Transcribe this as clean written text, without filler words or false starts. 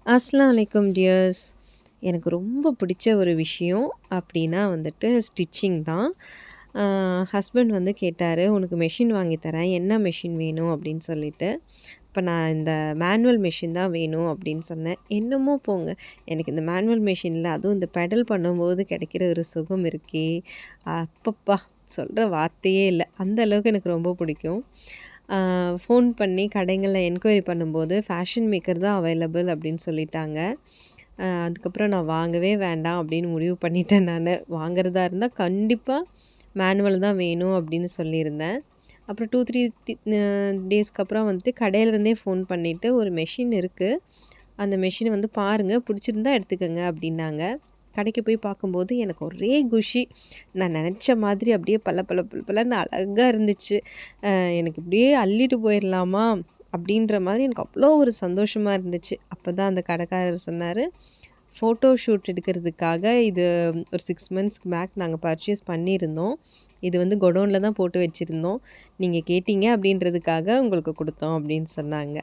அஸ்ஸலாமு அலைக்கும் டியர்ஸ். எனக்கு ரொம்ப பிடிச்ச ஒரு விஷயம் அப்டின்னா வந்துட்டு ஸ்டிச்சிங் தான். அ ஹஸ்பண்ட் வந்து கேட்டாரு, "உனக்கு மெஷின் வாங்கி தரேன். என்ன மெஷின் வேணும்?" அப்டின்னு சொல்லிட்டு. அப்ப நான் இந்த மேனுவல் மெஷின் தான் வேணும் அப்டின்னு சொன்னேன். என்னமோ போங்க. எனக்கு இந்த மேனுவல் மெஷின்ல அதுவும் இந்த பெடல் பண்ணும்போது கிடைக்கிற ஒரு சுகம் இருக்கே! அப்பப்பா! சொல்ற வார்த்தையே இல்ல. அந்த அளவுக்கு எனக்கு ரொம்ப பிடிக்கும். ஃபோன் பண்ணி கடைங்கள்ல என்கொயரி பண்ணும்போது, ஃபேஷன் மேக்கர் தான் அவைலபிள் அப்டின்னு சொல்லிட்டாங்க. அதுக்கப்புறம் நான் வாங்கவே வேண்டாம் அப்டின்னு முடிவு பண்ணிட்டேன் நானு. வாங்குறதா இருந்தா கண்டிப்பா மேனுவல் தான் வேணும் அப்டின்னு சொல்லியிருந்தேன். அப்புறம் 2, 3 டேஸ்க்கு அப்புறம் வந்துட்டு கடையிலேருந்தே ஃபோன் பண்ணிட்டு, "ஒரு மெஷின் இருக்கு. அந்த மெஷின வந்து பாருங்க. பிடிச்சிருந்தா எடுத்துக்கங்க" அப்டின்னாங்க. கடைக்கு போய் பார்க்கும்போது எனக்கு ஒரே குஷி. நான் நெனச்ச மாதிரி அப்படியே பள பள பள பளன்னு அழகா இருந்துச்சு. எனக்கு இப்படியே அள்ளிட்டு போயிரலாமா? அப்படின்ற மாதிரி எனக்கு அவ்வளோ ஒரு சந்தோஷமா இருந்துச்சு. அப்பதான் அந்த கடைக்காரர் சொன்னாரு, "ஃபோட்டோ ஷூட் எடுக்கிறதுக்காக இது ஒரு 6 மந்த்ஸ்க்கு பேக் நாங்க பர்ச்சேஸ் பண்ணியிருந்தோம். இது வந்து குடோன்ல தான் போட்டு வச்சிருந்தோம். நீங்க கேட்டீங்க அப்படின்றதுக்காக உங்களுக்கு குடுத்தோம்" அப்படின்னு சொன்னாங்க.